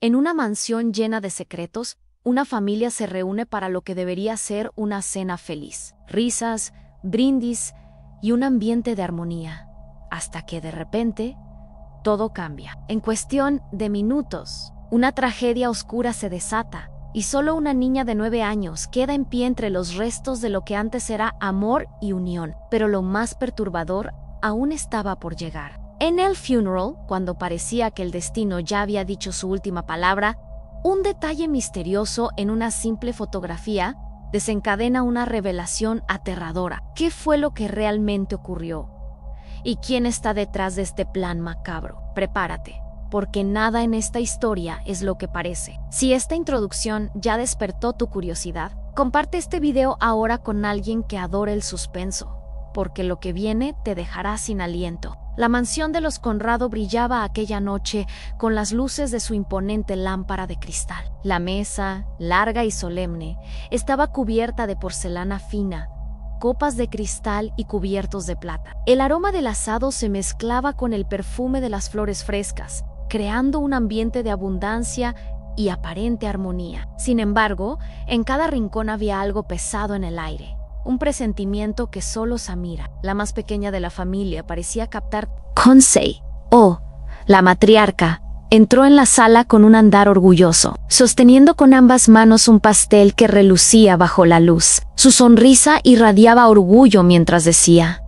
En una mansión llena de secretos, una familia se reúne para lo que debería ser una cena feliz. Risas, brindis y un ambiente de armonía. Hasta que de repente, todo cambia. En cuestión de minutos, una tragedia oscura se desata y solo una niña de 9 años queda en pie entre los restos de lo que antes era amor y unión. Pero lo más perturbador aún estaba por llegar. En el funeral, cuando parecía que el destino ya había dicho su última palabra, un detalle misterioso en una simple fotografía desencadena una revelación aterradora. ¿Qué fue lo que realmente ocurrió? ¿Y quién está detrás de este plan macabro? Prepárate, porque nada en esta historia es lo que parece. Si esta introducción ya despertó tu curiosidad, comparte este video ahora con alguien que adore el suspenso, porque lo que viene te dejará sin aliento. La mansión de los Conrado brillaba aquella noche con las luces de su imponente lámpara de cristal. La mesa, larga y solemne, estaba cubierta de porcelana fina, copas de cristal y cubiertos de plata. El aroma del asado se mezclaba con el perfume de las flores frescas, creando un ambiente de abundancia y aparente armonía. Sin embargo, en cada rincón había algo pesado en el aire. Un presentimiento que solo Samira, la más pequeña de la familia, parecía captar. Konsei, la matriarca, entró en la sala con un andar orgulloso, sosteniendo con ambas manos un pastel que relucía bajo la luz. Su sonrisa irradiaba orgullo mientras decía: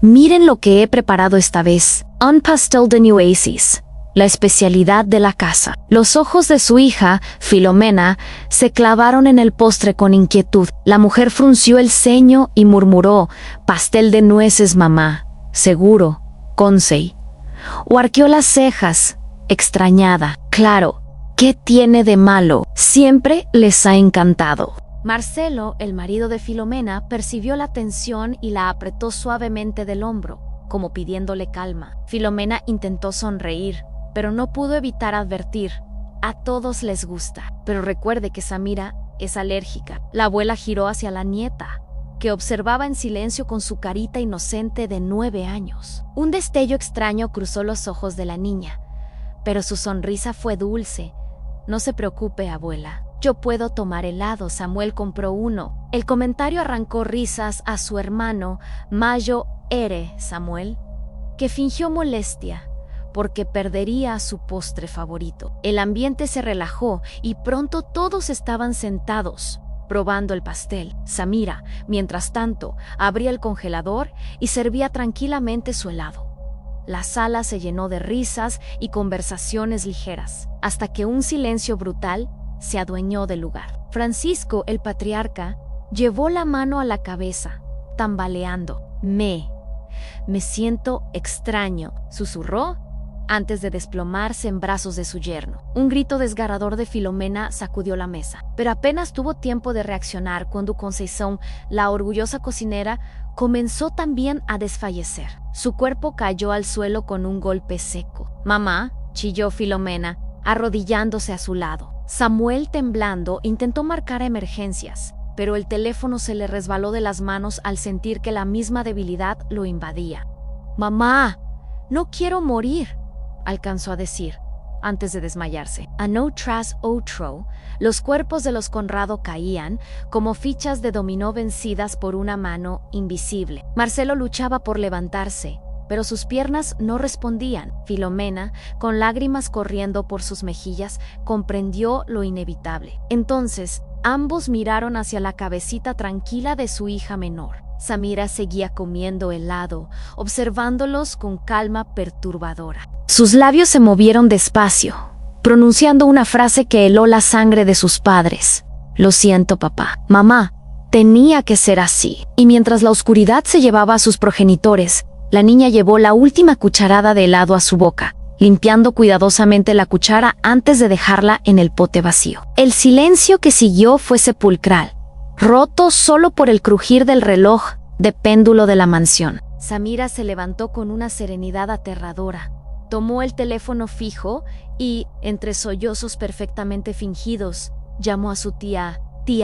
«Miren lo que he preparado esta vez, un pastel de New Oasis, la especialidad de la casa». Los ojos de su hija, Filomena, se clavaron en el postre con inquietud. La mujer frunció el ceño y murmuró: «Pastel de nueces, mamá. Seguro, Konsei». O arqueó las cejas, extrañada. Claro, ¿qué tiene de malo? Siempre les ha encantado. Marcelo, el marido de Filomena, percibió la tensión y la apretó suavemente del hombro, como pidiéndole calma. Filomena intentó sonreír, pero no pudo evitar advertir: «A todos les gusta». Pero recuerde que Samira es alérgica. La abuela giró hacia la nieta, que observaba en silencio con su carita inocente de 9 años. Un destello extraño cruzó los ojos de la niña, pero su sonrisa fue dulce. «No se preocupe, abuela. Yo puedo tomar helado, Samuel compró uno». El comentario arrancó risas a su hermano, Mayo Ere Samuel, que fingió molestia porque perdería su postre favorito. El ambiente se relajó y pronto todos estaban sentados, probando el pastel. Samira, mientras tanto, abría el congelador y servía tranquilamente su helado. La sala se llenó de risas y conversaciones ligeras, hasta que un silencio brutal se adueñó del lugar. Francisco, el patriarca, llevó la mano a la cabeza, tambaleando. Me siento extraño», susurró antes de desplomarse en brazos de su yerno. Un grito desgarrador de Filomena sacudió la mesa, pero apenas tuvo tiempo de reaccionar cuando Conceição, la orgullosa cocinera, comenzó también a desfallecer. Su cuerpo cayó al suelo con un golpe seco. «Mamá», chilló Filomena, arrodillándose a su lado. Samuel, temblando, intentó marcar emergencias, pero el teléfono se le resbaló de las manos al sentir que la misma debilidad lo invadía. «Mamá, no quiero morir», alcanzó a decir, antes de desmayarse. Ano tras otro, los cuerpos de los Conrado caían como fichas de dominó vencidas por una mano invisible. Marcelo luchaba por levantarse, pero sus piernas no respondían. Filomena, con lágrimas corriendo por sus mejillas, comprendió lo inevitable. Entonces, ambos miraron hacia la cabecita tranquila de su hija menor. Samira seguía comiendo helado, observándolos con calma perturbadora. Sus labios se movieron despacio, pronunciando una frase que heló la sangre de sus padres. «Lo siento, papá. Mamá, tenía que ser así». Y mientras la oscuridad se llevaba a sus progenitores, la niña llevó la última cucharada de helado a su boca, limpiando cuidadosamente la cuchara antes de dejarla en el pote vacío. El silencio que siguió fue sepulcral, roto solo por el crujir del reloj de péndulo de la mansión. Samira se levantó con una serenidad aterradora. Tomó el teléfono fijo y, entre sollozos perfectamente fingidos, llamó a su tía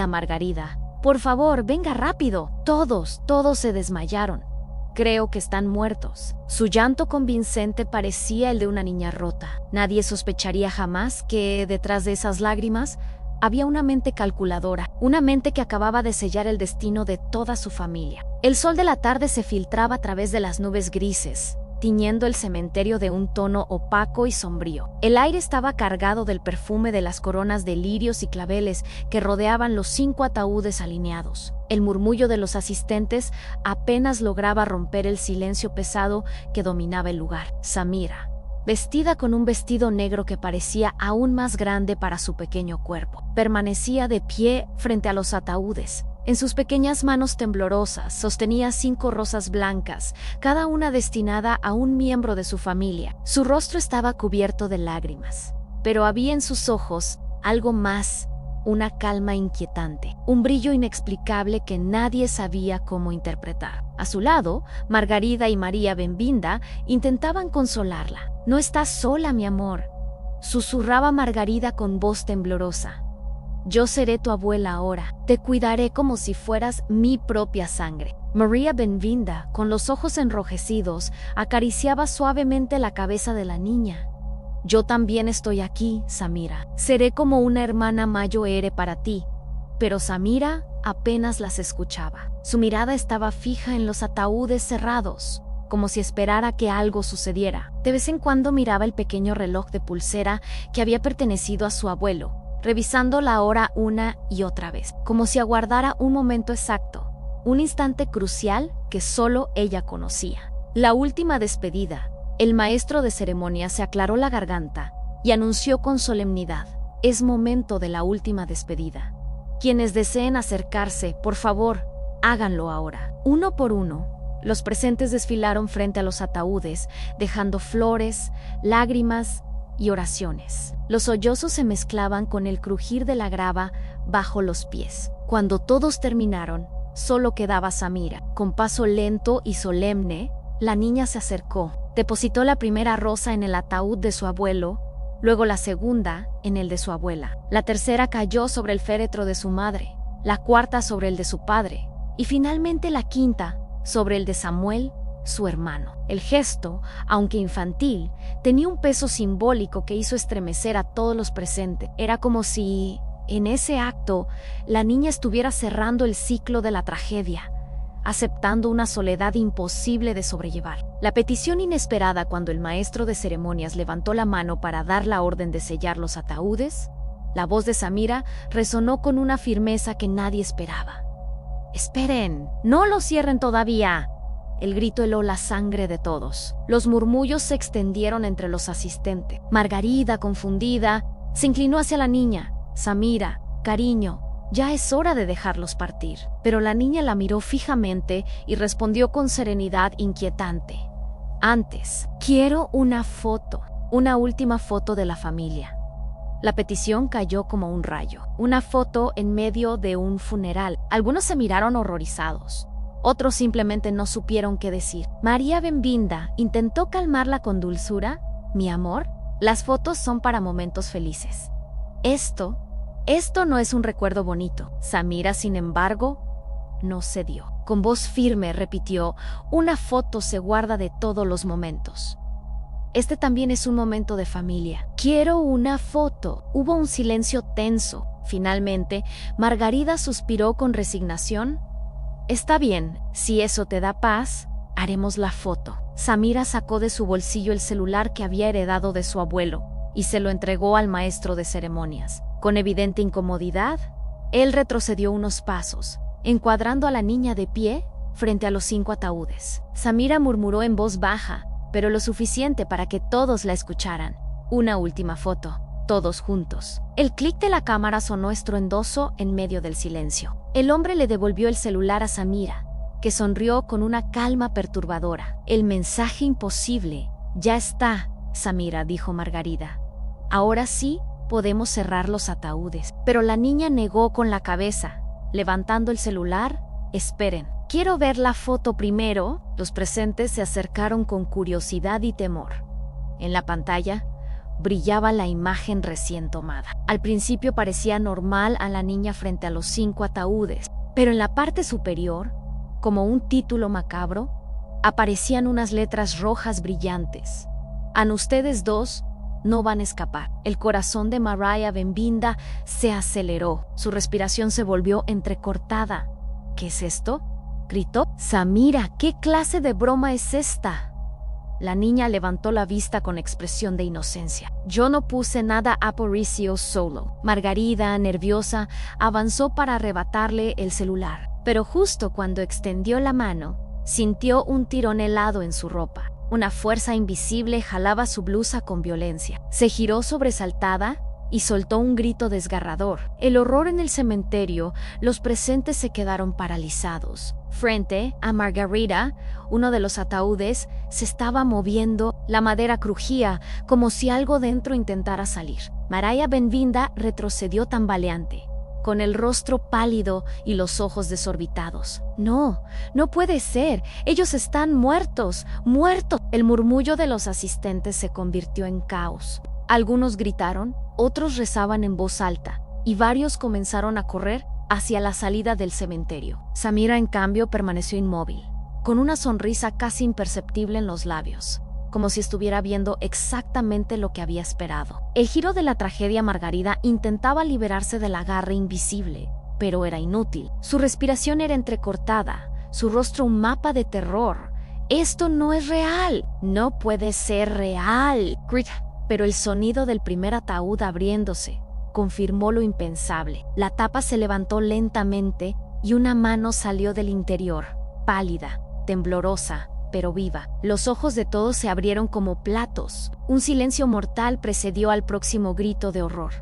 Margarida. «Por favor, venga rápido». Todos se desmayaron. Creo que están muertos. Su llanto convincente parecía el de una niña rota. Nadie sospecharía jamás que, detrás de esas lágrimas, había una mente calculadora, una mente que acababa de sellar el destino de toda su familia. El sol de la tarde se filtraba a través de las nubes grises, tiñendo el cementerio de un tono opaco y sombrío. El aire estaba cargado del perfume de las coronas de lirios y claveles que rodeaban los 5 ataúdes alineados. El murmullo de los asistentes apenas lograba romper el silencio pesado que dominaba el lugar. Samira, vestida con un vestido negro que parecía aún más grande para su pequeño cuerpo, permanecía de pie frente a los ataúdes. En sus pequeñas manos temblorosas sostenía 5 rosas blancas, cada una destinada a un miembro de su familia. Su rostro estaba cubierto de lágrimas, pero había en sus ojos algo más, una calma inquietante, un brillo inexplicable que nadie sabía cómo interpretar. A su lado, Margarida y María Benvinda intentaban consolarla. «No estás sola, mi amor», susurraba Margarida con voz temblorosa. «Yo seré tu abuela ahora. Te cuidaré como si fueras mi propia sangre». María Benvinda, con los ojos enrojecidos, acariciaba suavemente la cabeza de la niña. «Yo también estoy aquí, Samira. Seré como una hermana Mayoere para ti». Pero Samira apenas las escuchaba. Su mirada estaba fija en los ataúdes cerrados, como si esperara que algo sucediera. De vez en cuando miraba el pequeño reloj de pulsera que había pertenecido a su abuelo, revisando la hora una y otra vez, como si aguardara un momento exacto, un instante crucial que solo ella conocía. La última despedida. El maestro de ceremonias se aclaró la garganta y anunció con solemnidad: «Es momento de la última despedida. Quienes deseen acercarse, por favor, háganlo ahora». Uno por uno, los presentes desfilaron frente a los ataúdes, dejando flores, lágrimas y oraciones. Los sollozos se mezclaban con el crujir de la grava bajo los pies. Cuando todos terminaron, solo quedaba Samira. Con paso lento y solemne, la niña se acercó. Depositó la primera rosa en el ataúd de su abuelo, luego la segunda en el de su abuela. La tercera cayó sobre el féretro de su madre, la cuarta sobre el de su padre, y finalmente la quinta sobre el de Samuel, su hermano. El gesto, aunque infantil, tenía un peso simbólico que hizo estremecer a todos los presentes. Era como si, en ese acto, la niña estuviera cerrando el ciclo de la tragedia, aceptando una soledad imposible de sobrellevar. La petición inesperada cuando el maestro de ceremonias levantó la mano para dar la orden de sellar los ataúdes, la voz de Samira resonó con una firmeza que nadie esperaba. «¡Esperen! ¡No lo cierren todavía!». El grito heló la sangre de todos. Los murmullos se extendieron entre los asistentes. Margarida, confundida, se inclinó hacia la niña. «Samira, cariño, ya es hora de dejarlos partir». Pero la niña la miró fijamente y respondió con serenidad inquietante: «Antes, quiero una foto, una última foto de la familia». La petición cayó como un rayo. Una foto en medio de un funeral. Algunos se miraron horrorizados. Otros simplemente no supieron qué decir. María Benvinda intentó calmarla con dulzura. «Mi amor, las fotos son para momentos felices. Esto no es un recuerdo bonito». Samira, sin embargo, no cedió. Con voz firme repitió: «Una foto se guarda de todos los momentos. Este también es un momento de familia. Quiero una foto». Hubo un silencio tenso. Finalmente, Margarida suspiró con resignación: «Está bien, si eso te da paz, haremos la foto». Samira sacó de su bolsillo el celular que había heredado de su abuelo y se lo entregó al maestro de ceremonias. Con evidente incomodidad, él retrocedió unos pasos, encuadrando a la niña de pie frente a los 5 ataúdes. Samira murmuró en voz baja, pero lo suficiente para que todos la escucharan: «Una última foto, todos juntos». El clic de la cámara sonó estruendoso en medio del silencio. El hombre le devolvió el celular a Samira, que sonrió con una calma perturbadora. «El mensaje imposible ya está, Samira», dijo Margarida. «Ahora sí podemos cerrar los ataúdes». Pero la niña negó con la cabeza, levantando el celular. «Esperen, quiero ver la foto primero». Los presentes se acercaron con curiosidad y temor. En la pantalla brillaba la imagen recién tomada. Al principio parecía normal a la niña frente a los 5 ataúdes, pero en la parte superior, como un título macabro, aparecían unas letras rojas brillantes. «A ustedes dos no van a escapar». El corazón de Mariah Benvinda se aceleró. Su respiración se volvió entrecortada. «¿Qué es esto?», gritó. «Samira, ¿qué clase de broma es esta?». La niña levantó la vista con expresión de inocencia. «Yo no puse nada Aparicio solo». Margarida, nerviosa, avanzó para arrebatarle el celular. Pero justo cuando extendió la mano, sintió un tirón helado en su ropa. Una fuerza invisible jalaba su blusa con violencia. Se giró sobresaltada y soltó un grito desgarrador. El horror en el cementerio, los presentes se quedaron paralizados. Frente a Margarita, uno de los ataúdes se estaba moviendo, la madera crujía, como si algo dentro intentara salir. Mariah Benvinda retrocedió tambaleante, con el rostro pálido y los ojos desorbitados. «No, no puede ser, ellos están muertos, muertos». El murmullo de los asistentes se convirtió en caos. Algunos gritaron, otros rezaban en voz alta, y varios comenzaron a correr hacia la salida del cementerio. Samira, en cambio, permaneció inmóvil, con una sonrisa casi imperceptible en los labios, como si estuviera viendo exactamente lo que había esperado. El giro de la tragedia, Margarita intentaba liberarse del agarre invisible, pero era inútil. Su respiración era entrecortada, su rostro un mapa de terror. «Esto no es real, no puede ser real», gritó. Pero el sonido del primer ataúd abriéndose confirmó lo impensable. La tapa se levantó lentamente y una mano salió del interior, pálida, temblorosa, pero viva. Los ojos de todos se abrieron como platos. Un silencio mortal precedió al próximo grito de horror.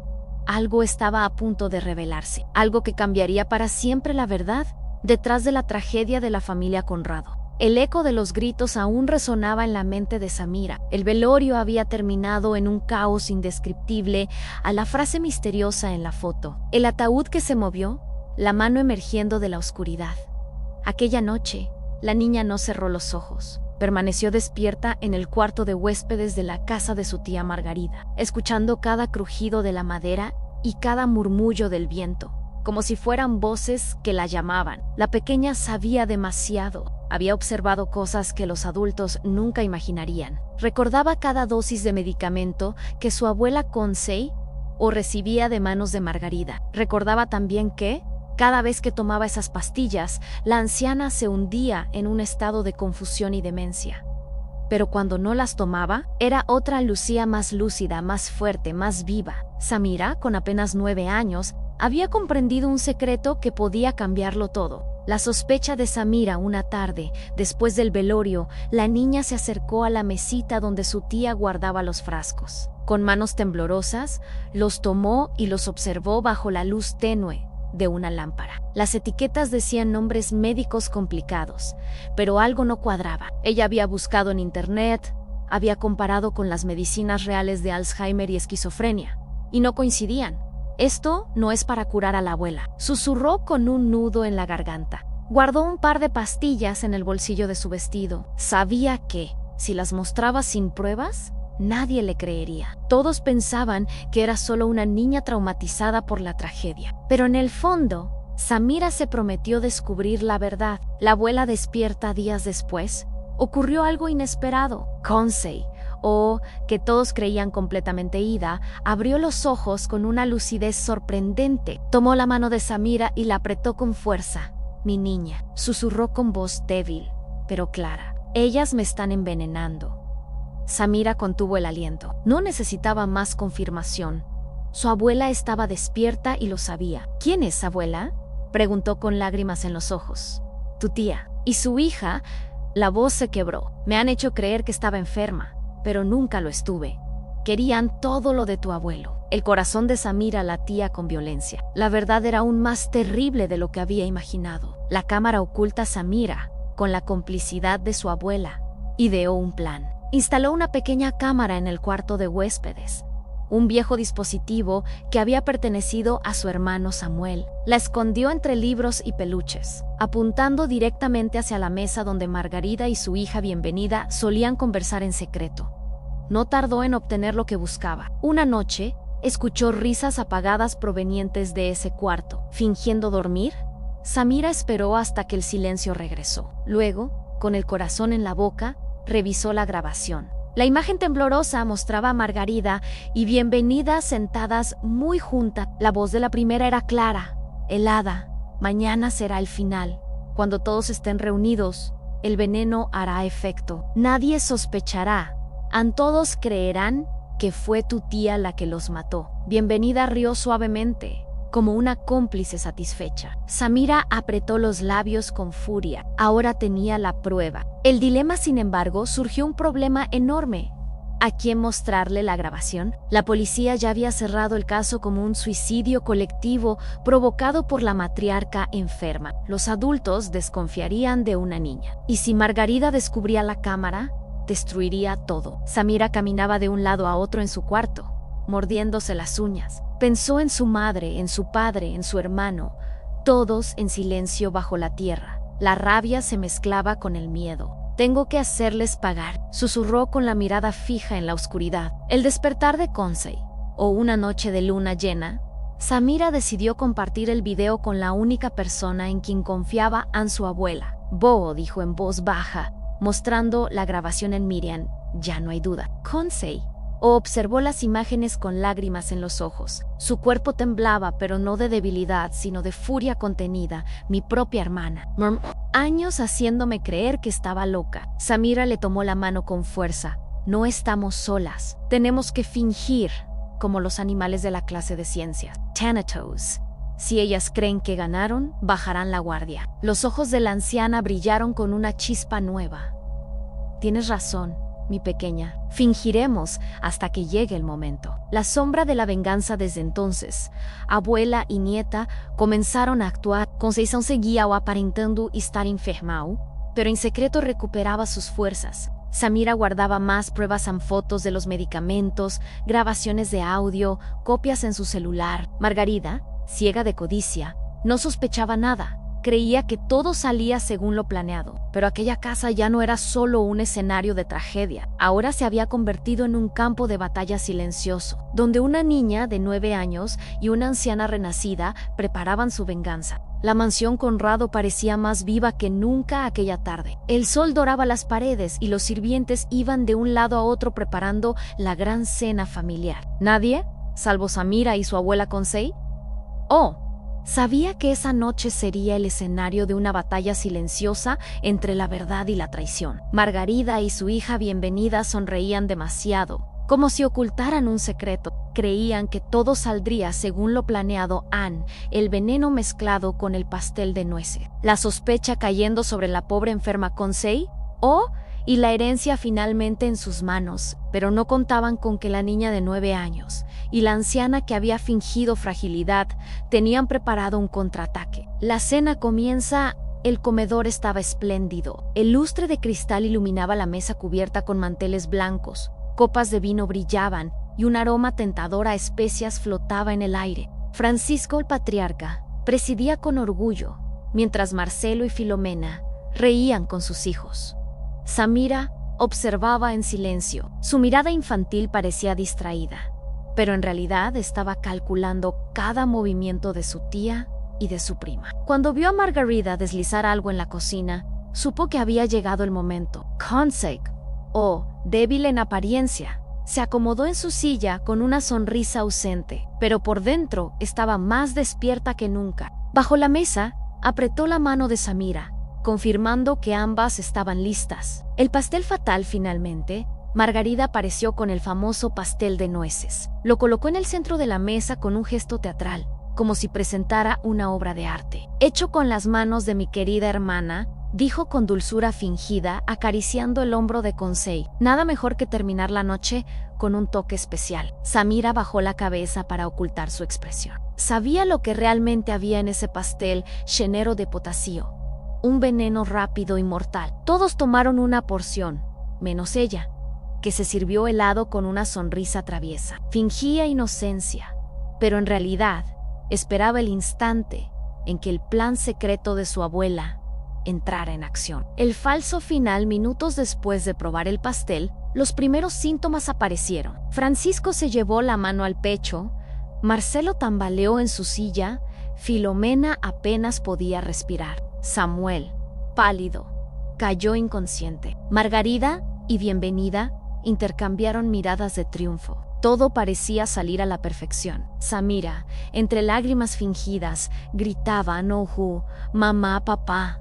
Algo estaba a punto de revelarse, algo que cambiaría para siempre la verdad detrás de la tragedia de la familia Conrado. El eco de los gritos aún resonaba en la mente de Samira. El velorio había terminado en un caos indescriptible a la frase misteriosa en la foto. El ataúd que se movió, la mano emergiendo de la oscuridad. Aquella noche, la niña no cerró los ojos. Permaneció despierta en el cuarto de huéspedes de la casa de su tía Margarita, escuchando cada crujido de la madera y cada murmullo del viento, como si fueran voces que la llamaban. La pequeña sabía demasiado. Había observado cosas que los adultos nunca imaginarían. Recordaba cada dosis de medicamento que su abuela Consey o recibía de manos de Margarita. Recordaba también que, cada vez que tomaba esas pastillas, la anciana se hundía en un estado de confusión y demencia. Pero cuando no las tomaba, era otra Lucía, más lúcida, más fuerte, más viva. Samira, con apenas 9 años, había comprendido un secreto que podía cambiarlo todo. La sospecha de Samira. Una tarde, después del velorio, la niña se acercó a la mesita donde su tía guardaba los frascos. Con manos temblorosas, los tomó y los observó bajo la luz tenue de una lámpara. Las etiquetas decían nombres médicos complicados, pero algo no cuadraba. Ella había buscado en internet, había comparado con las medicinas reales de Alzheimer y esquizofrenia, y no coincidían. «Esto no es para curar a la abuela», susurró con un nudo en la garganta. Guardó un par de pastillas en el bolsillo de su vestido. Sabía que, si las mostraba sin pruebas, nadie le creería. Todos pensaban que era solo una niña traumatizada por la tragedia. Pero en el fondo, Samira se prometió descubrir la verdad. La abuela despierta días después. Ocurrió algo inesperado. Consey, o que todos creían completamente ida, abrió los ojos con una lucidez sorprendente. Tomó la mano de Samira y la apretó con fuerza. «Mi niña», susurró con voz débil, pero clara. «Ellas me están envenenando». Samira contuvo el aliento. No necesitaba más confirmación. Su abuela estaba despierta y lo sabía. «¿Quién es, abuela?», preguntó con lágrimas en los ojos. «Tu tía». «¿Y su hija?». La voz se quebró. «Me han hecho creer que estaba enferma, pero nunca lo estuve. Querían todo lo de tu abuelo». El corazón de Samira latía con violencia. La verdad era aún más terrible de lo que había imaginado. La cámara oculta a Samira, con la complicidad de su abuela, ideó un plan. Instaló una pequeña cámara en el cuarto de huéspedes, un viejo dispositivo que había pertenecido a su hermano Samuel. La escondió entre libros y peluches, apuntando directamente hacia la mesa donde Margarita y su hija Bienvenida solían conversar en secreto. No tardó en obtener lo que buscaba. Una noche, escuchó risas apagadas provenientes de ese cuarto. Fingiendo dormir, Samira esperó hasta que el silencio regresó. Luego, con el corazón en la boca, revisó la grabación. La imagen temblorosa mostraba a Margarida y Bienvenida sentadas muy juntas. La voz de la primera era clara, helada. Mañana será el final. Cuando todos estén reunidos, el veneno hará efecto. Nadie sospechará. Todos creerán que fue tu tía la que los mató. Bienvenida rió suavemente, como una cómplice satisfecha. Samira apretó los labios con furia. Ahora tenía la prueba. El dilema, sin embargo, surgió un problema enorme. ¿A quién mostrarle la grabación? La policía ya había cerrado el caso como un suicidio colectivo provocado por la matriarca enferma. Los adultos desconfiarían de una niña. Y si Margarida descubría la cámara, destruiría todo. Samira caminaba de un lado a otro en su cuarto, mordiéndose las uñas. Pensó en su madre, en su padre, en su hermano, todos en silencio bajo la tierra. La rabia se mezclaba con el miedo. «Tengo que hacerles pagar», susurró con la mirada fija en la oscuridad. El despertar de Consey, o una noche de luna llena, Samira decidió compartir el video con la única persona en quien confiaba, su abuela. «Bo», dijo en voz baja, mostrando la grabación en Miriam. «Ya no hay duda». Consey observó las imágenes con lágrimas en los ojos. Su cuerpo temblaba, pero no de debilidad, sino de furia contenida. «Mi propia hermana. Años haciéndome creer que estaba loca». Samira le tomó la mano con fuerza. «No estamos solas. Tenemos que fingir, como los animales de la clase de ciencias. Thanatos. Si ellas creen que ganaron, bajarán la guardia». Los ojos de la anciana brillaron con una chispa nueva. «Tienes razón, mi pequeña. Fingiremos hasta que llegue el momento». La sombra de la venganza desde entonces. Abuela y nieta comenzaron a actuar. Conceição seguía aparentando estar enfermado, pero en secreto recuperaba sus fuerzas. Samira guardaba más pruebas en fotos de los medicamentos, grabaciones de audio, copias en su celular. Margarida, ciega de codicia, no sospechaba nada. Creía que todo salía según lo planeado, pero aquella casa ya no era solo un escenario de tragedia. Ahora se había convertido en un campo de batalla silencioso, donde una niña de 9 años y una anciana renacida preparaban su venganza. La mansión Conrado parecía más viva que nunca aquella tarde. El sol doraba las paredes y los sirvientes iban de un lado a otro preparando la gran cena familiar. ¿Nadie, salvo Samira y su abuela Consey? Oh, sabía que esa noche sería el escenario de una batalla silenciosa entre la verdad y la traición. Margarida y su hija Bienvenida sonreían demasiado, como si ocultaran un secreto. Creían que todo saldría según lo planeado. El veneno mezclado con el pastel de nueces. La sospecha cayendo sobre la pobre enferma Consey, y la herencia finalmente en sus manos, pero no contaban con que la niña de 9 años y la anciana que había fingido fragilidad tenían preparado un contraataque. La cena comienza. El comedor estaba espléndido. El lustre de cristal iluminaba la mesa cubierta con manteles blancos. Copas de vino brillaban y un aroma tentador a especias flotaba en el aire. Francisco, el patriarca, presidía con orgullo, mientras Marcelo y Filomena reían con sus hijos. Samira observaba en silencio. Su mirada infantil parecía distraída, pero en realidad estaba calculando cada movimiento de su tía y de su prima. Cuando vio a Margarida deslizar algo en la cocina, supo que había llegado el momento. Consey, débil en apariencia, se acomodó en su silla con una sonrisa ausente, pero por dentro estaba más despierta que nunca. Bajo la mesa, apretó la mano de Samira, confirmando que ambas estaban listas. El pastel fatal finalmente. Margarida apareció con el famoso pastel de nueces. Lo colocó en el centro de la mesa con un gesto teatral, como si presentara una obra de arte. «Hecho con las manos de mi querida hermana», dijo con dulzura fingida, acariciando el hombro de Consey. «Nada mejor que terminar la noche con un toque especial». Samira bajó la cabeza para ocultar su expresión. Sabía lo que realmente había en ese pastel lleno de potasio. Un veneno rápido y mortal. Todos tomaron una porción, menos ella, que se sirvió helado con una sonrisa traviesa. Fingía inocencia, pero en realidad esperaba el instante en que el plan secreto de su abuela entrara en acción. El falso final. Minutos después de probar el pastel, los primeros síntomas aparecieron. Francisco se llevó la mano al pecho, Marcelo tambaleó en su silla, Filomena apenas podía respirar. Samuel, pálido, cayó inconsciente. Margarida y Bienvenida intercambiaron miradas de triunfo. Todo parecía salir a la perfección. Samira, entre lágrimas fingidas, gritaba "Nohu, mamá, papá",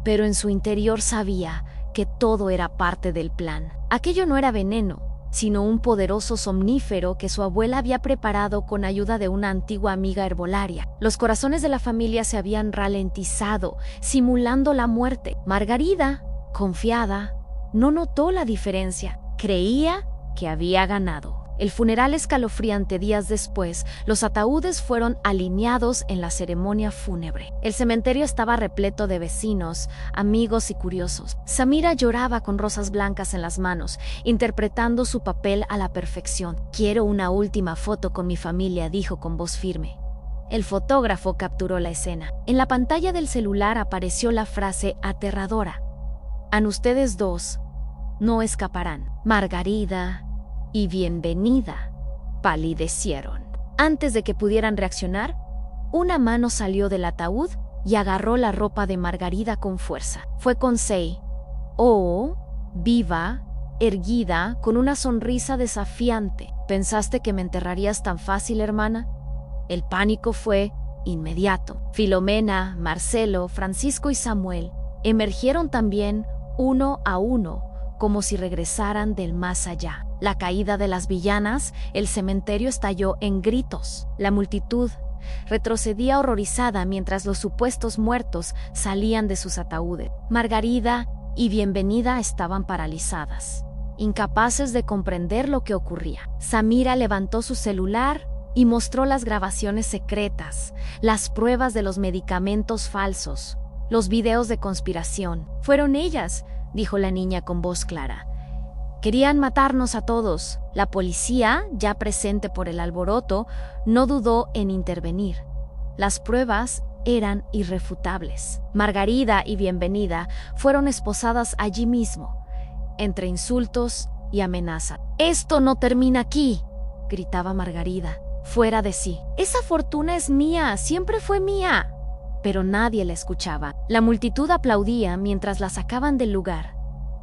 pero en su interior sabía que todo era parte del plan. Aquello no era veneno, sino un poderoso somnífero que su abuela había preparado con ayuda de una antigua amiga herbolaria. Los corazones de la familia se habían ralentizado, simulando la muerte. Margarida, confiada, no notó la diferencia. Creía que había ganado. El funeral escalofriante días después, los ataúdes fueron alineados en la ceremonia fúnebre. El cementerio estaba repleto de vecinos, amigos y curiosos. Samira lloraba con rosas blancas en las manos, interpretando su papel a la perfección. "Quiero una última foto con mi familia", dijo con voz firme. El fotógrafo capturó la escena. En la pantalla del celular apareció la frase aterradora: "A ustedes dos no escaparán". Margarida y Bienvenida palidecieron. Antes de que pudieran reaccionar, una mano salió del ataúd y agarró la ropa de Margarida con fuerza. Fue Conseil, viva, erguida, con una sonrisa desafiante. "¿Pensaste que me enterrarías tan fácil, hermana?". El pánico fue inmediato. Filomena, Marcelo, Francisco y Samuel emergieron también uno a uno, como si regresaran del más allá. La caída de las villanas, el cementerio estalló en gritos. La multitud retrocedía horrorizada mientras los supuestos muertos salían de sus ataúdes. Margarida y Bienvenida estaban paralizadas, incapaces de comprender lo que ocurría. Samira levantó su celular y mostró las grabaciones secretas, las pruebas de los medicamentos falsos, los videos de conspiración. "Fueron ellas", dijo la niña con voz clara. "Querían matarnos a todos". La policía, ya presente por el alboroto, no dudó en intervenir. Las pruebas eran irrefutables. Margarida y Bienvenida fueron esposadas allí mismo, entre insultos y amenazas. "Esto no termina aquí", gritaba Margarida, fuera de sí. "Esa fortuna es mía, siempre fue mía". Pero nadie la escuchaba. La multitud aplaudía mientras la sacaban del lugar,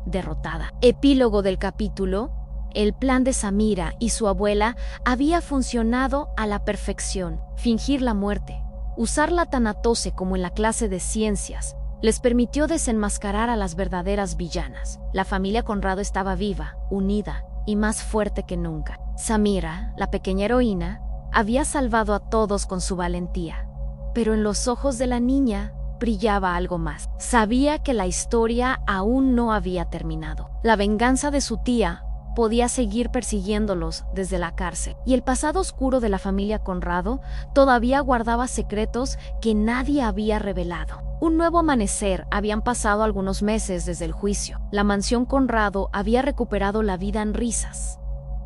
derrotada. Epílogo del capítulo: el plan de Samira y su abuela había funcionado a la perfección. Fingir la muerte, usar la tanatose como en la clase de ciencias, les permitió desenmascarar a las verdaderas villanas. La familia Conrado estaba viva, unida y más fuerte que nunca. Samira, la pequeña heroína, había salvado a todos con su valentía, pero en los ojos de la niña brillaba algo más. Sabía que la historia aún no había terminado. La venganza de su tía podía seguir persiguiéndolos desde la cárcel, y el pasado oscuro de la familia Conrado todavía guardaba secretos que nadie había revelado. Un nuevo amanecer. Habían pasado algunos meses desde el juicio. La mansión Conrado había recuperado la vida en risas,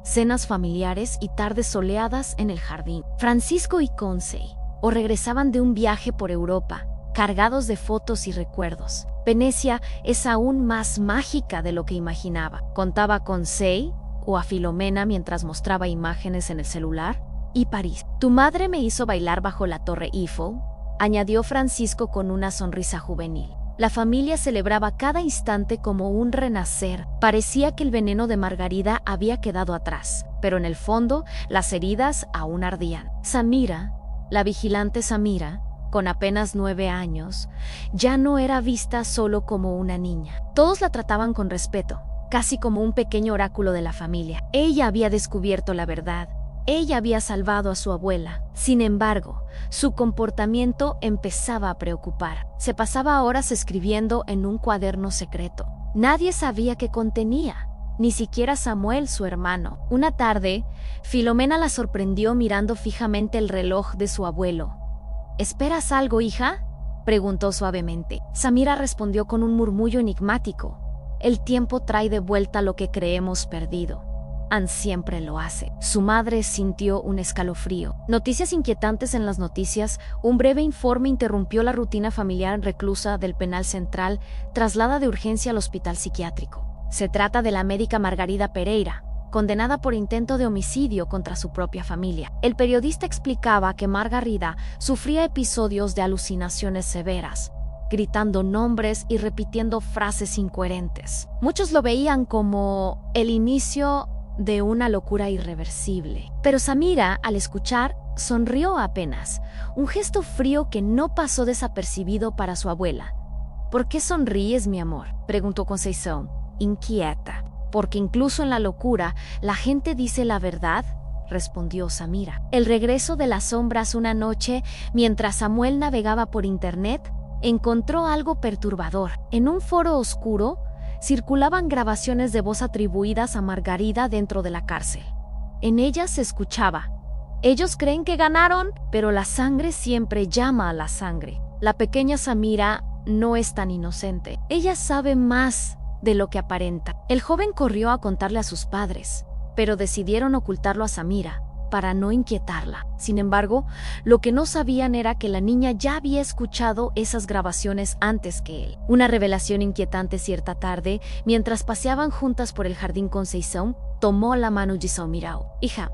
cenas familiares y tardes soleadas en el jardín. Francisco y Conseil regresaban de un viaje por Europa, cargados de fotos y recuerdos. Venecia es aún más mágica de lo que imaginaba, contaba Conseil a Filomena mientras mostraba imágenes en el celular. Y París. "Tu madre me hizo bailar bajo la Torre Eiffel", añadió Francisco con una sonrisa juvenil. La familia celebraba cada instante como un renacer. Parecía que el veneno de Margarida había quedado atrás, pero en el fondo las heridas aún ardían. Samira, la vigilante Samira, con apenas 9 años, ya no era vista solo como una niña. Todos la trataban con respeto, casi como un pequeño oráculo de la familia. Ella había descubierto la verdad. Ella había salvado a su abuela. Sin embargo, su comportamiento empezaba a preocupar. Se pasaba horas escribiendo en un cuaderno secreto. Nadie sabía qué contenía, ni siquiera Samuel, su hermano. Una tarde, Filomena la sorprendió mirando fijamente el reloj de su abuelo. ¿Esperas algo, hija?, preguntó suavemente. Samira respondió con un murmullo enigmático. El tiempo trae de vuelta lo que creemos perdido. Siempre lo hace. Su madre sintió un escalofrío. Noticias inquietantes en las noticias. Un breve informe interrumpió la rutina familiar reclusa del penal central, traslada de urgencia al hospital psiquiátrico. Se trata de la médica Margarida Pereira, condenada por intento de homicidio contra su propia familia. El periodista explicaba que Margarida sufría episodios de alucinaciones severas, gritando nombres y repitiendo frases incoherentes. Muchos lo veían como el inicio de una locura irreversible. Pero Samira, al escuchar, sonrió apenas, un gesto frío que no pasó desapercibido para su abuela. ¿Por qué sonríes, mi amor?, preguntó Conceição, inquieta. Porque incluso en la locura, la gente dice la verdad, respondió Samira. El regreso de las sombras una noche, mientras Samuel navegaba por internet, encontró algo perturbador. En un foro oscuro, circulaban grabaciones de voz atribuidas a Margarida dentro de la cárcel. En ellas se escuchaba: ellos creen que ganaron, pero la sangre siempre llama a la sangre. La pequeña Samira no es tan inocente. Ella sabe más de lo que aparenta. El joven corrió a contarle a sus padres, pero decidieron ocultarlo a Samira para no inquietarla. Sin embargo, lo que no sabían era que la niña ya había escuchado esas grabaciones antes que él. Una revelación inquietante cierta tarde, mientras paseaban juntas por el jardín Conceição, tomó la mano de Mirau. Hija,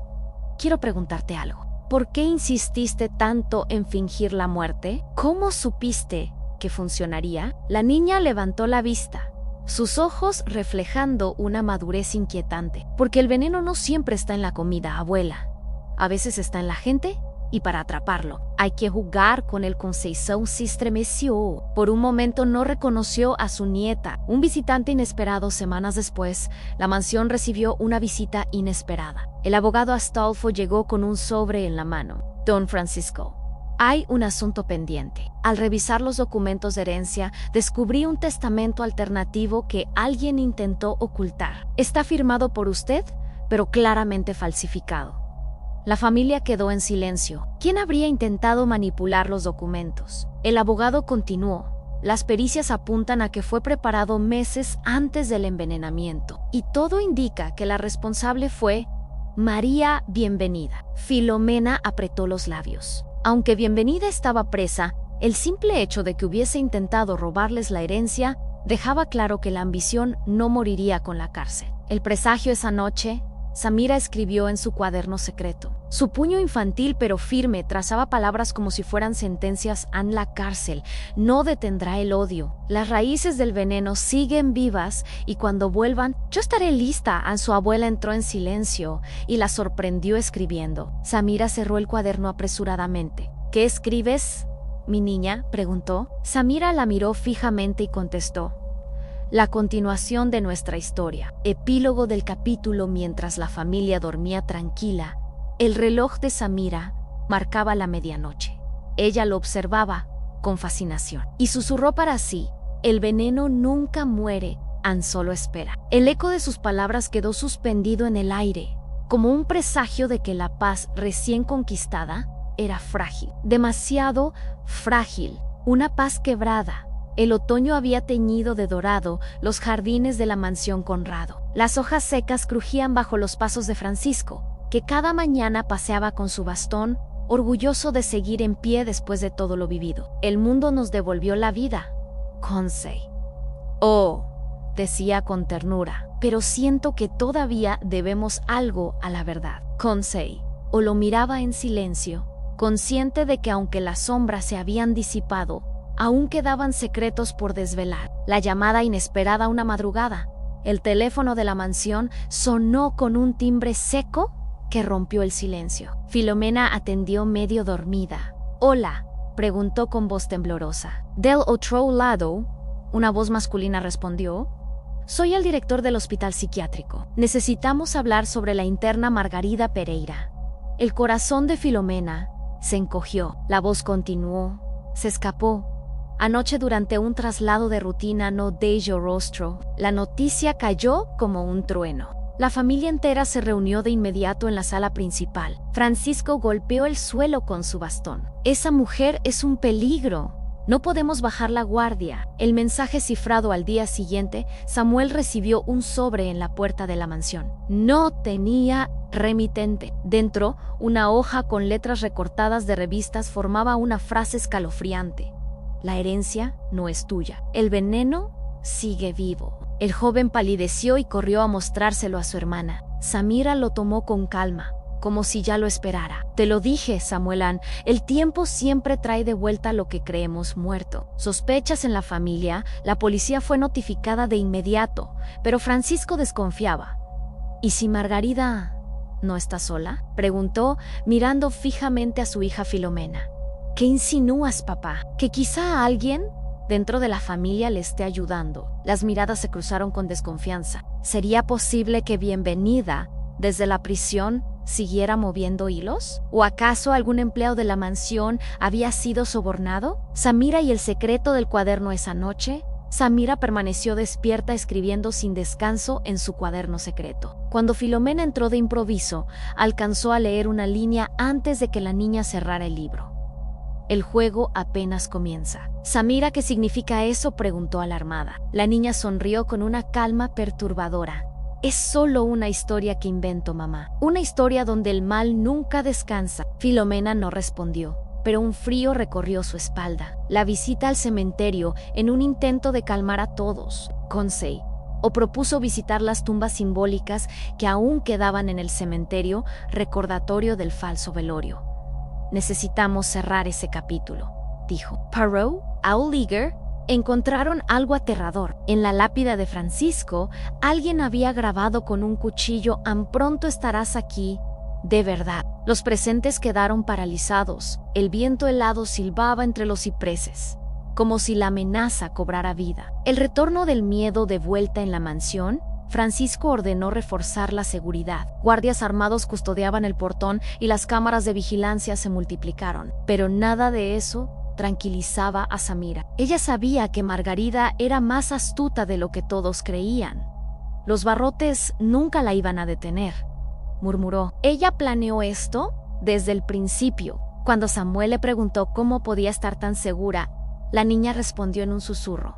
quiero preguntarte algo. ¿Por qué insististe tanto en fingir la muerte? ¿Cómo supiste que funcionaría? La niña levantó la vista, sus ojos reflejando una madurez inquietante. Porque el veneno no siempre está en la comida, abuela. A veces está en la gente, y para atraparlo hay que jugar con él. Conceição se estremeció. Por un momento no reconoció a su nieta. Un visitante inesperado. Semanas después, la mansión recibió una visita inesperada. El abogado Astolfo llegó con un sobre en la mano. Don Francisco, hay un asunto pendiente. Al revisar los documentos de herencia, descubrí un testamento alternativo que alguien intentó ocultar. Está firmado por usted, pero claramente falsificado. La familia quedó en silencio. ¿Quién habría intentado manipular los documentos? El abogado continuó. Las pericias apuntan a que fue preparado meses antes del envenenamiento, y todo indica que la responsable fue María Bienvenida. Filomena apretó los labios. Aunque Bienvenida estaba presa, el simple hecho de que hubiese intentado robarles la herencia dejaba claro que la ambición no moriría con la cárcel. El presagio esa noche, Samira escribió en su cuaderno secreto. Su puño infantil pero firme trazaba palabras como si fueran sentencias. En la cárcel no detendrá el odio. Las raíces del veneno siguen vivas y cuando vuelvan, yo estaré lista. Su abuela entró en silencio y la sorprendió escribiendo. Samira cerró el cuaderno apresuradamente. ¿Qué escribes, mi niña?, preguntó. Samira la miró fijamente y contestó: la continuación de nuestra historia. Epílogo del capítulo. Mientras la familia dormía tranquila, el reloj de Samira marcaba la medianoche. Ella lo observaba con fascinación y susurró para sí: el veneno nunca muere, solo espera. El eco de sus palabras quedó suspendido en el aire, como un presagio de que la paz recién conquistada era frágil, demasiado frágil, una paz quebrada. El otoño había teñido de dorado los jardines de la mansión Conrado. Las hojas secas crujían bajo los pasos de Francisco, que cada mañana paseaba con su bastón, orgulloso de seguir en pie después de todo lo vivido. El mundo nos devolvió la vida, Concei. Oh, decía con ternura, pero siento que todavía debemos algo a la verdad. Concei, o lo miraba en silencio, consciente de que aunque las sombras se habían disipado, aún quedaban secretos por desvelar. La llamada inesperada una madrugada. El teléfono de la mansión sonó con un timbre seco que rompió el silencio. Filomena atendió medio dormida. «Hola», preguntó con voz temblorosa. Del otro lado, una voz masculina respondió: «Soy el director del hospital psiquiátrico. Necesitamos hablar sobre la interna Margarida Pereira». El corazón de Filomena se encogió. La voz continuó: «Se escapó. Anoche durante un traslado de rutina no dejo rostro». La noticia cayó como un trueno. La familia entera se reunió de inmediato en la sala principal. Francisco golpeó el suelo con su bastón. «Esa mujer es un peligro. No podemos bajar la guardia». El mensaje cifrado. Al día siguiente, Samuel recibió un sobre en la puerta de la mansión. No tenía remitente. Dentro, una hoja con letras recortadas de revistas formaba una frase escalofriante: «La herencia no es tuya. El veneno sigue vivo». El joven palideció y corrió a mostrárselo a su hermana. Samira lo tomó con calma. como si ya lo esperara. Te lo dije, Samuelán, el tiempo siempre trae de vuelta lo que creemos muerto. Sospechas en la familia, la policía fue notificada de inmediato, pero Francisco desconfiaba. ¿Y si Margarida no está sola?, preguntó, mirando fijamente a su hija Filomena. ¿Qué insinúas, papá? ¿Que quizá alguien dentro de la familia le esté ayudando? Las miradas se cruzaron con desconfianza. ¿Sería posible que Bienvenida, desde la prisión, siguiera moviendo hilos? ¿O acaso algún empleado de la mansión había sido sobornado? Samira y el secreto del cuaderno esa noche. Samira permaneció despierta escribiendo sin descanso en su cuaderno secreto. Cuando Filomena entró de improviso, alcanzó a leer una línea antes de que la niña cerrara el libro. El juego apenas comienza. Samira, ¿qué significa eso?, preguntó alarmada. La niña sonrió con una calma perturbadora. Es solo una historia que invento, mamá. Una historia donde el mal nunca descansa. Filomena no respondió, pero un frío recorrió su espalda. La visita al cementerio, en un intento de calmar a todos, Conseil, o propuso visitar las tumbas simbólicas que aún quedaban en el cementerio, recordatorio del falso velorio. Necesitamos cerrar ese capítulo, dijo. Poirot, Ouliger, encontraron algo aterrador. En la lápida de Francisco, alguien había grabado con un cuchillo: «Tan pronto estarás aquí, de verdad». Los presentes quedaron paralizados. El viento helado silbaba entre los cipreses, como si la amenaza cobrara vida. El retorno del miedo de vuelta en la mansión. Francisco ordenó reforzar la seguridad. Guardias armados custodiaban el portón y las cámaras de vigilancia se multiplicaron. Pero nada de eso tranquilizaba a Samira. Ella sabía que Margarida era más astuta de lo que todos creían. Los barrotes nunca la iban a detener, murmuró. Ella planeó esto desde el principio. Cuando Samuel le preguntó cómo podía estar tan segura, la niña respondió en un susurro: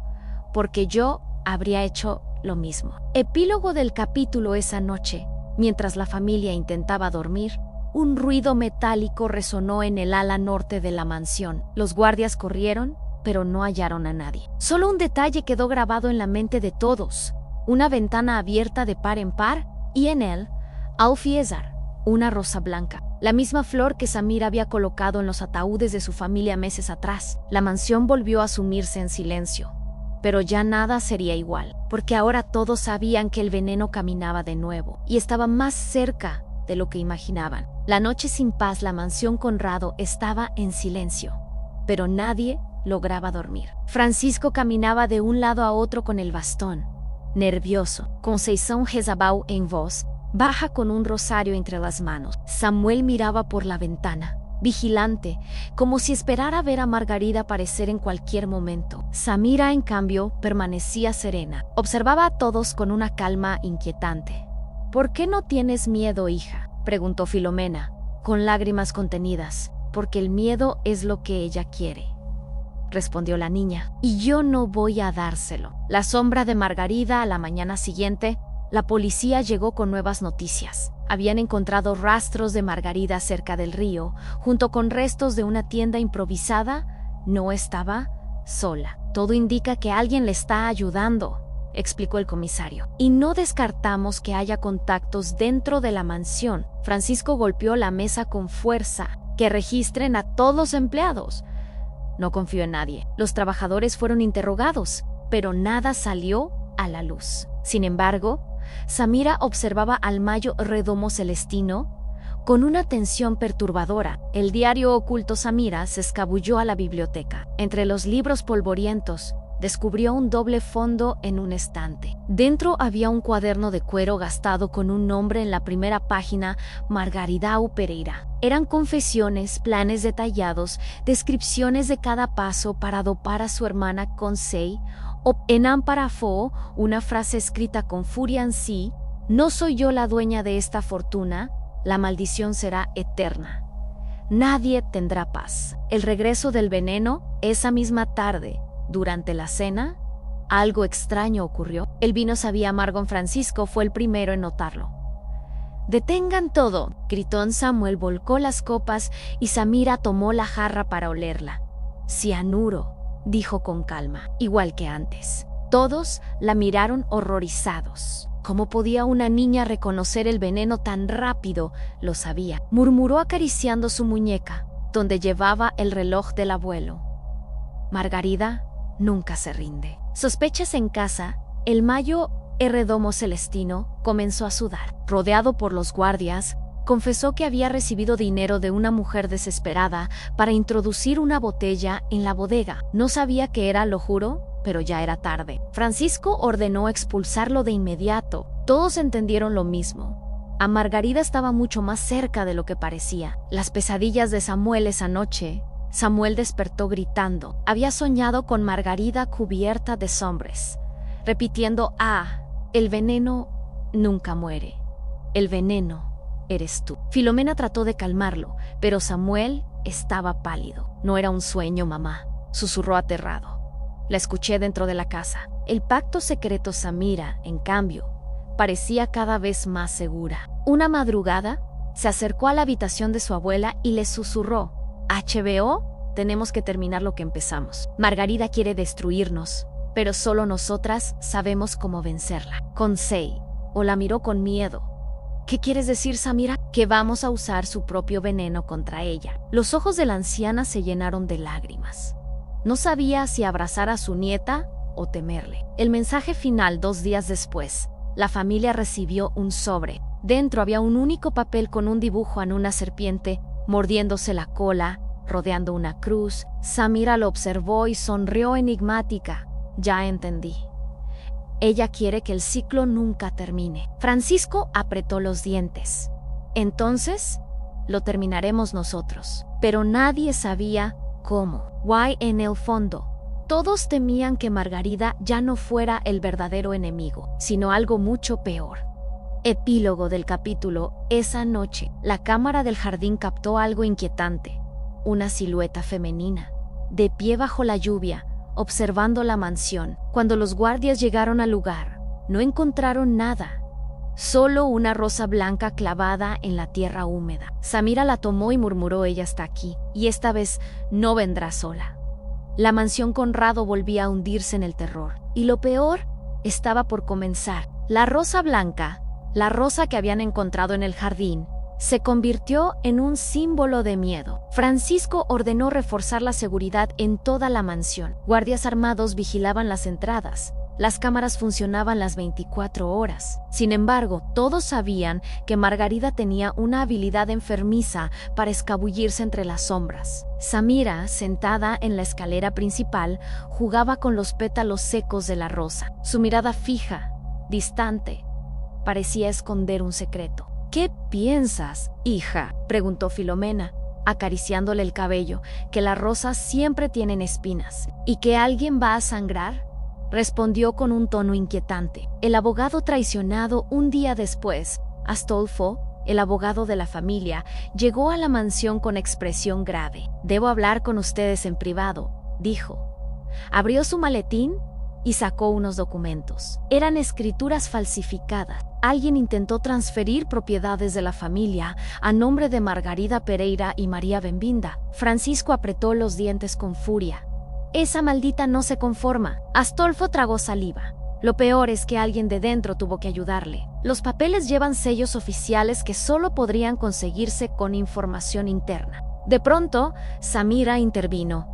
porque yo habría hecho lo mismo. Epílogo del capítulo. Esa noche, mientras la familia intentaba dormir, un ruido metálico resonó en el ala norte de la mansión. Los guardias corrieron, pero no hallaron a nadie. Solo un detalle quedó grabado en la mente de todos: una ventana abierta de par en par, y en él, Alfiesar, una rosa blanca, la misma flor que Samira había colocado en los ataúdes de su familia meses atrás. La mansión volvió a sumirse en silencio. Pero ya nada sería igual, porque ahora todos sabían que el veneno caminaba de nuevo, y estaba más cerca de lo que imaginaban. La noche sin paz, la mansión Conrado estaba en silencio, pero nadie lograba dormir. Francisco caminaba de un lado a otro con el bastón, nervioso, con Saison Jezabau en voz baja con un rosario entre las manos. Samuel miraba por la ventana, vigilante, como si esperara ver a Margarida aparecer en cualquier momento. Samira, en cambio, permanecía serena. Observaba a todos con una calma inquietante. ¿Por qué no tienes miedo, hija?, preguntó Filomena, con lágrimas contenidas. Porque el miedo es lo que ella quiere, respondió la niña, y yo no voy a dárselo. La sombra de Margarida. A la mañana siguiente, la policía llegó con nuevas noticias. Habían encontrado rastros de Margarida cerca del río, junto con restos de una tienda improvisada. No estaba sola. Todo indica que alguien le está ayudando, explicó el comisario. Y no descartamos que haya contactos dentro de la mansión. Francisco golpeó la mesa con fuerza. Que registren a todos los empleados. No confío en nadie. Los trabajadores fueron interrogados, pero nada salió a la luz. Sin embargo, Samira observaba al Mayo Redomo Celestino con una atención perturbadora. El diario oculto. Samira se escabulló a la biblioteca. Entre los libros polvorientos, descubrió un doble fondo en un estante. Dentro había un cuaderno de cuero gastado con un nombre en la primera página: Margaridau Pereira. Eran confesiones, planes detallados, descripciones de cada paso para dopar a su hermana Conseil. En un párrafo, una frase escrita con furia en sí: no soy yo la dueña de esta fortuna, la maldición será eterna. Nadie tendrá paz. El regreso del veneno. Esa misma tarde, durante la cena, algo extraño ocurrió. El vino sabía amargo. Francisco fue el primero en notarlo. «Detengan todo», gritó. Samuel volcó las copas y Samira tomó la jarra para olerla. «Cianuro», dijo con calma, igual que antes. Todos la miraron horrorizados. ¿Cómo podía una niña reconocer el veneno tan rápido? Lo sabía, murmuró acariciando su muñeca, donde llevaba el reloj del abuelo. Margarida nunca se rinde. Sospechas en casa, el mayo Domo Celestino comenzó a sudar. Rodeado por los guardias, confesó que había recibido dinero de una mujer desesperada para introducir una botella en la bodega. No sabía qué era, lo juro, pero ya era tarde. Francisco ordenó expulsarlo de inmediato. Todos entendieron lo mismo. A Margarida estaba mucho más cerca de lo que parecía. Las pesadillas de Samuel esa noche. Samuel despertó gritando. Había soñado con Margarida cubierta de sombras, repitiendo: "Ah, el veneno nunca muere. El veneno eres tú". Filomena trató de calmarlo, pero Samuel estaba pálido. "No era un sueño, mamá", susurró aterrado. La escuché dentro de la casa. El pacto secreto. Samira, en cambio, parecía cada vez más segura. Una madrugada, se acercó a la habitación de su abuela y le susurró: "HBO, tenemos que terminar lo que empezamos. Margarida quiere destruirnos, pero solo nosotras sabemos cómo vencerla. Conseil". O la miró con miedo. "¿Qué quieres decir, Samira?". "Que vamos a usar su propio veneno contra ella". Los ojos de la anciana se llenaron de lágrimas. No sabía si abrazar a su nieta o temerle. El mensaje final. 2 días después, la familia recibió un sobre. Dentro había un único papel con un dibujo en una serpiente, mordiéndose la cola, rodeando una cruz. Samira lo observó y sonrió enigmática. "Ya entendí. Ella quiere que el ciclo nunca termine". Francisco apretó los dientes. "Entonces, lo terminaremos nosotros". Pero nadie sabía cómo. En el fondo, todos temían que Margarida ya no fuera el verdadero enemigo, sino algo mucho peor. Epílogo del capítulo. Esa noche, la cámara del jardín captó algo inquietante. Una silueta femenina, de pie bajo la lluvia, observando la mansión. Cuando los guardias llegaron al lugar, no encontraron nada, solo una rosa blanca clavada en la tierra húmeda. Samira la tomó y murmuró: "Ella está aquí, y esta vez no vendrá sola". La mansión Conrado volvía a hundirse en el terror, y lo peor estaba por comenzar. La rosa blanca, la rosa que habían encontrado en el jardín, se convirtió en un símbolo de miedo. Francisco ordenó reforzar la seguridad en toda la mansión. Guardias armados vigilaban las entradas. Las cámaras funcionaban las 24 horas. Sin embargo, todos sabían que Margarida tenía una habilidad enfermiza para escabullirse entre las sombras. Samira, sentada en la escalera principal, jugaba con los pétalos secos de la rosa. Su mirada fija, distante, parecía esconder un secreto. "¿Qué piensas, hija?", preguntó Filomena, acariciándole el cabello. "Que las rosas siempre tienen espinas. ¿Y que alguien va a sangrar?", respondió con un tono inquietante. El abogado traicionado. Un día después, Astolfo, el abogado de la familia, llegó a la mansión con expresión grave. "Debo hablar con ustedes en privado", dijo. Abrió su maletín y sacó unos documentos. Eran escrituras falsificadas. Alguien intentó transferir propiedades de la familia a nombre de Margarida Pereira y María Benvinda. Francisco apretó los dientes con furia. "Esa maldita no se conforma". Astolfo tragó saliva. "Lo peor es que alguien de dentro tuvo que ayudarle. Los papeles llevan sellos oficiales que solo podrían conseguirse con información interna". De pronto, Samira intervino.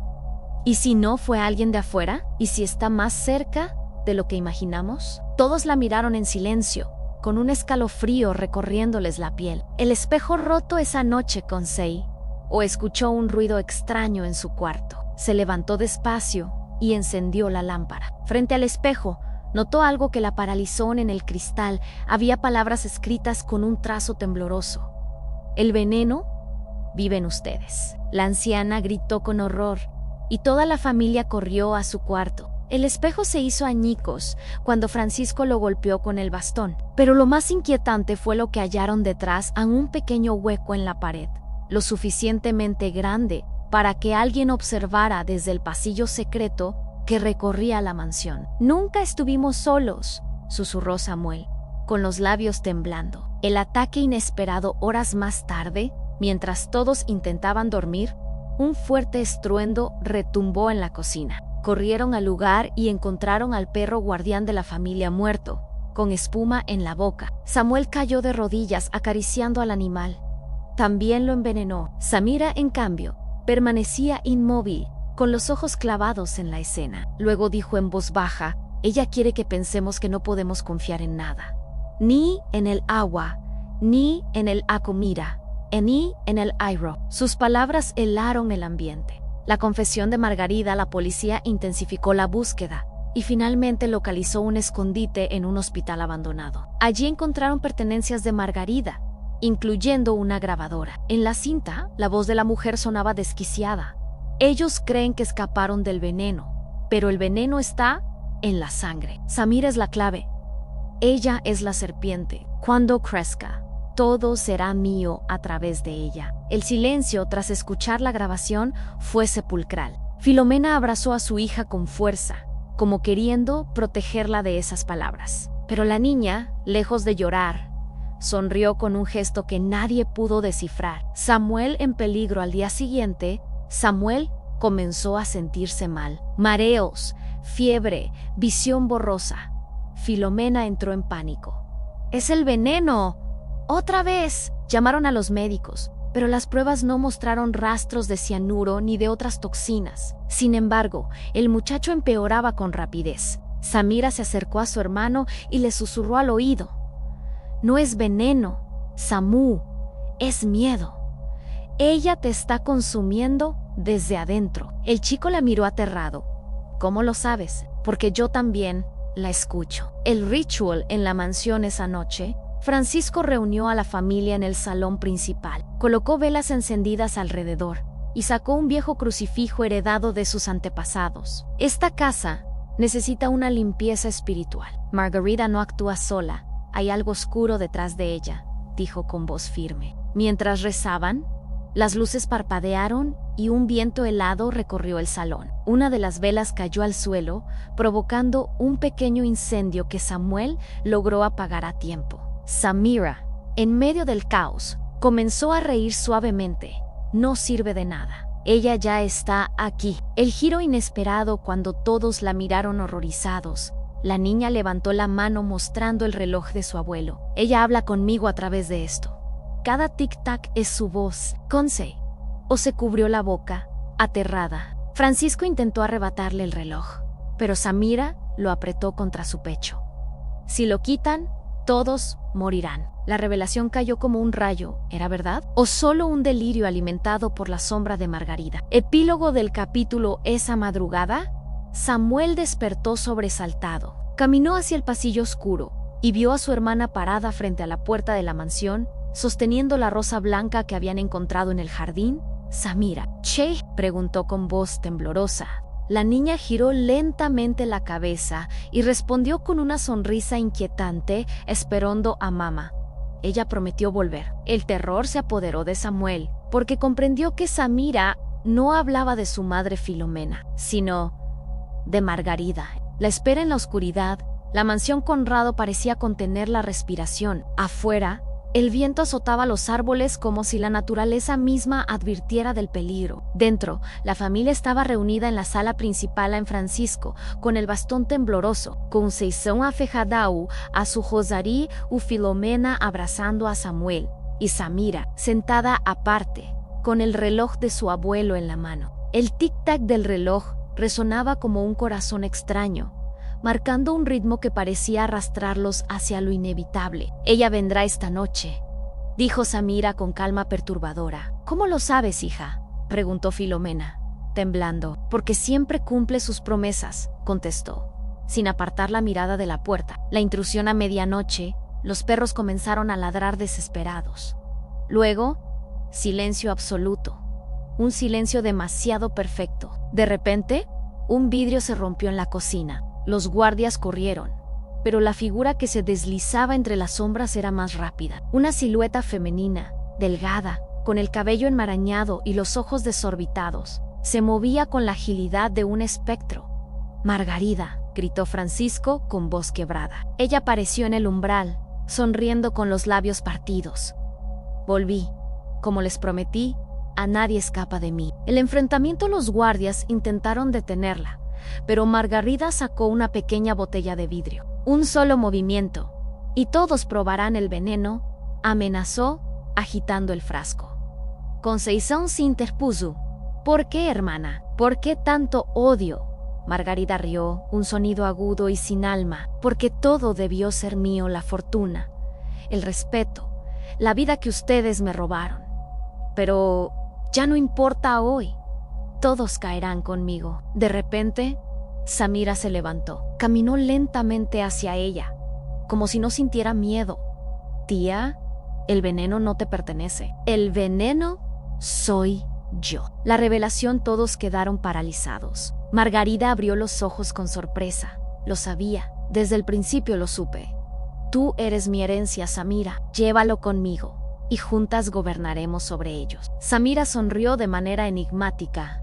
"¿Y si no fue alguien de afuera? ¿Y si está más cerca de lo que imaginamos?". Todos la miraron en silencio, con un escalofrío recorriéndoles la piel. "El espejo roto esa noche, Conseil", o escuchó un ruido extraño en su cuarto. Se levantó despacio y encendió la lámpara. Frente al espejo, notó algo que la paralizó. En el cristal había palabras escritas con un trazo tembloroso: "El veneno vive en ustedes". La anciana gritó con horror y toda la familia corrió a su cuarto. El espejo se hizo añicos cuando Francisco lo golpeó con el bastón. Pero lo más inquietante fue lo que hallaron detrás, en un pequeño hueco en la pared, lo suficientemente grande para que alguien observara desde el pasillo secreto que recorría la mansión. "Nunca estuvimos solos", susurró Samuel, con los labios temblando. El ataque inesperado. Horas más tarde, mientras todos intentaban dormir, un fuerte estruendo retumbó en la cocina. Corrieron al lugar y encontraron al perro guardián de la familia muerto, con espuma en la boca. Samuel cayó de rodillas acariciando al animal. También lo envenenó. Samira, en cambio, permanecía inmóvil, con los ojos clavados en la escena. Luego dijo en voz baja: ella quiere que pensemos que no podemos confiar en nada. Ni en el agua, ni en el Akomira, ni en el Airo. Sus palabras helaron el ambiente. La confesión de Margarida, la policía intensificó la búsqueda y finalmente localizó un escondite en un hospital abandonado. Allí encontraron pertenencias de Margarida, incluyendo una grabadora. En la cinta, la voz de la mujer sonaba desquiciada. Ellos creen que escaparon del veneno, pero el veneno está en la sangre. Samira es la clave. Ella es la serpiente. Cuando crezca, todo será mío a través de ella. El silencio tras escuchar la grabación fue sepulcral. Filomena abrazó a su hija con fuerza, como queriendo protegerla de esas palabras. Pero la niña, lejos de llorar, sonrió con un gesto que nadie pudo descifrar. Samuel en peligro. Al día siguiente, Samuel comenzó a sentirse mal. Mareos, fiebre, visión borrosa. Filomena entró en pánico. ¡Es el veneno! ¡Otra vez! Llamaron a los médicos, pero las pruebas no mostraron rastros de cianuro ni de otras toxinas. Sin embargo, el muchacho empeoraba con rapidez. Samira se acercó a su hermano y le susurró al oído: no es veneno, Samu, es miedo. Ella te está consumiendo desde adentro. El chico la miró aterrado. ¿Cómo lo sabes? Porque yo también la escucho. El ritual en la mansión esa noche. Francisco reunió a la familia en el salón principal, colocó velas encendidas alrededor y sacó un viejo crucifijo heredado de sus antepasados. Esta casa necesita una limpieza espiritual. Margarida no actúa sola, hay algo oscuro detrás de ella, dijo con voz firme. Mientras rezaban, las luces parpadearon y un viento helado recorrió el salón. Una de las velas cayó al suelo, provocando un pequeño incendio que Samuel logró apagar a tiempo. Samira, en medio del caos, comenzó a reír suavemente. No sirve de nada. Ella ya está aquí. El giro inesperado cuando todos la miraron horrorizados. La niña levantó la mano mostrando el reloj de su abuelo. Ella habla conmigo a través de esto. Cada tic-tac es su voz. Conce. O se cubrió la boca, aterrada. Francisco intentó arrebatarle el reloj, pero Samira lo apretó contra su pecho. Si lo quitan, todos morirán. La revelación cayó como un rayo, ¿era verdad? ¿O solo un delirio alimentado por la sombra de Margarida? Epílogo del capítulo. Esa madrugada, Samuel despertó sobresaltado. Caminó hacia el pasillo oscuro y vio a su hermana parada frente a la puerta de la mansión, sosteniendo la rosa blanca que habían encontrado en el jardín. Samira, ¿che?, preguntó con voz temblorosa. La niña giró lentamente la cabeza y respondió con una sonrisa inquietante, esperando a mamá. Ella prometió volver. El terror se apoderó de Samuel, porque comprendió que Samira no hablaba de su madre Filomena, sino de Margarida. La espera en la oscuridad, la mansión Conrado parecía contener la respiración. Afuera, el viento azotaba los árboles como si la naturaleza misma advirtiera del peligro. Dentro, la familia estaba reunida en la sala principal en Francisco, con el bastón tembloroso, Conceição afejadau a su Rosarí u Filomena abrazando a Samuel, y Samira, sentada aparte, con el reloj de su abuelo en la mano. El tic-tac del reloj resonaba como un corazón extraño, marcando un ritmo que parecía arrastrarlos hacia lo inevitable. Ella vendrá esta noche, dijo Samira con calma perturbadora. ¿Cómo lo sabes, hija?, preguntó Filomena, temblando. Porque siempre cumple sus promesas, contestó, sin apartar la mirada de la puerta. La intrusión a medianoche, los perros comenzaron a ladrar desesperados. Luego, silencio absoluto, un silencio demasiado perfecto. De repente, un vidrio se rompió en la cocina. Los guardias corrieron, pero la figura que se deslizaba entre las sombras era más rápida. Una silueta femenina, delgada, con el cabello enmarañado y los ojos desorbitados, se movía con la agilidad de un espectro. «Margarida», gritó Francisco con voz quebrada. Ella apareció en el umbral, sonriendo con los labios partidos. «Volví. Como les prometí, a nadie escapa de mí». El enfrentamiento, los guardias intentaron detenerla, pero Margarida sacó una pequeña botella de vidrio. Un solo movimiento, y todos probarán el veneno, amenazó, agitando el frasco. Conceição se interpuso. ¿Por qué, hermana? ¿Por qué tanto odio? Margarida rió, un sonido agudo y sin alma, porque todo debió ser mío, la fortuna, el respeto, la vida que ustedes me robaron. Pero ya no importa hoy. Todos caerán conmigo. De repente, Samira se levantó. Caminó lentamente hacia ella, como si no sintiera miedo. Tía, el veneno no te pertenece. El veneno soy yo. La revelación, todos quedaron paralizados. Margarida abrió los ojos con sorpresa. Lo sabía. Desde el principio lo supe. Tú eres mi herencia, Samira. Llévalo conmigo y juntas gobernaremos sobre ellos. Samira sonrió de manera enigmática.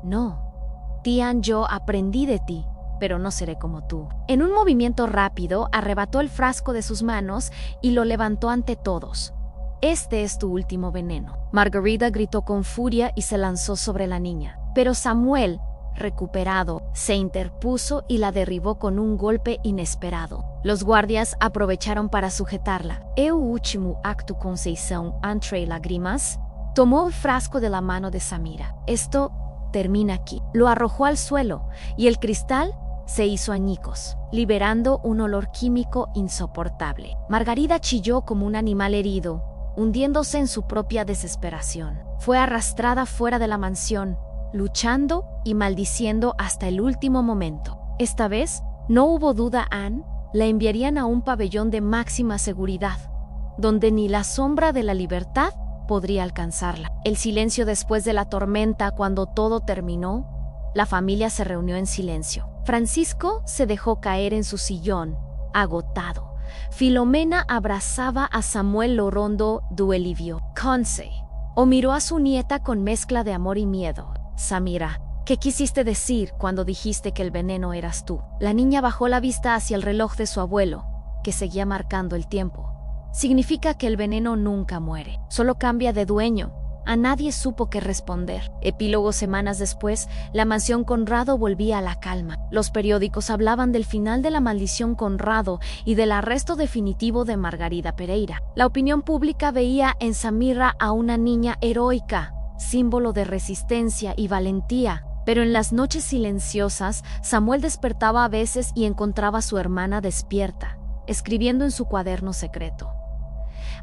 No, Tian, yo aprendí de ti, pero no seré como tú. En un movimiento rápido, arrebató el frasco de sus manos y lo levantó ante todos. Este es tu último veneno. Margarida gritó con furia y se lanzó sobre la niña. Pero Samuel, recuperado, se interpuso y la derribó con un golpe inesperado. Los guardias aprovecharon para sujetarla. «É o último acto, Conceição», entre lágrimas, tomó el frasco de la mano de Samira. Esto termina aquí. Lo arrojó al suelo y el cristal se hizo añicos, liberando un olor químico insoportable. Margarida chilló como un animal herido, hundiéndose en su propia desesperación. Fue arrastrada fuera de la mansión, luchando y maldiciendo hasta el último momento. Esta vez, no hubo duda, Anne, la enviarían a un pabellón de máxima seguridad, donde ni la sombra de la libertad podría alcanzarla. El silencio después de la tormenta, cuando todo terminó, la familia se reunió en silencio. Francisco se dejó caer en su sillón, agotado. Filomena abrazaba a Samuel Lorondo Duelivio. Conce, o miró a su nieta con mezcla de amor y miedo. Samira, ¿qué quisiste decir cuando dijiste que el veneno eras tú? La niña bajó la vista hacia el reloj de su abuelo, que seguía marcando el tiempo. Significa que el veneno nunca muere, solo cambia de dueño. A nadie supo qué responder. Epílogo. Semanas después, la mansión Conrado volvía a la calma. Los periódicos hablaban del final de la maldición Conrado y del arresto definitivo de Margarida Pereira. La opinión pública veía en Samira a una niña heroica, símbolo de resistencia y valentía. Pero en las noches silenciosas, Samuel despertaba a veces y encontraba a su hermana despierta, escribiendo en su cuaderno secreto.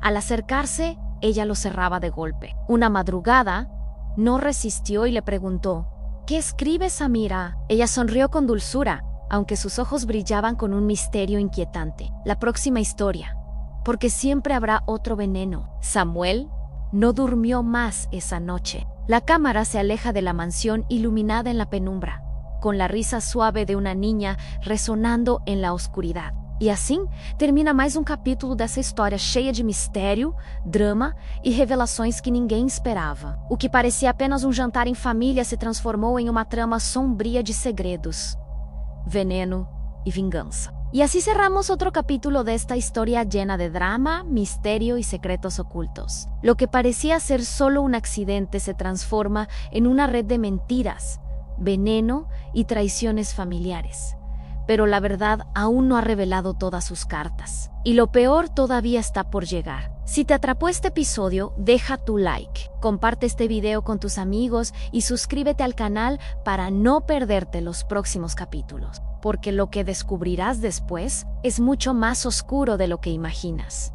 Al acercarse, ella lo cerraba de golpe. Una madrugada, no resistió y le preguntó: «¿Qué escribes, Samira?». Ella sonrió con dulzura, aunque sus ojos brillaban con un misterio inquietante. La próxima historia, porque siempre habrá otro veneno. Samuel no durmió más esa noche. La cámara se aleja de la mansión iluminada en la penumbra, con la risa suave de una niña resonando en la oscuridad. E assim, termina mais um capítulo dessa história cheia de mistério, drama e revelações que ninguém esperava. O que parecia apenas um jantar em família se transformou em uma trama sombria de segredos, veneno e vingança. Y así cerramos otro capítulo de esta historia llena de drama, misterio y secretos ocultos. Lo que parecía ser solo un accidente se transforma en una red de mentiras, veneno y traiciones familiares. Pero la verdad aún no ha revelado todas sus cartas. Y lo peor todavía está por llegar. Si te atrapó este episodio, deja tu like, comparte este video con tus amigos y suscríbete al canal para no perderte los próximos capítulos, porque lo que descubrirás después es mucho más oscuro de lo que imaginas.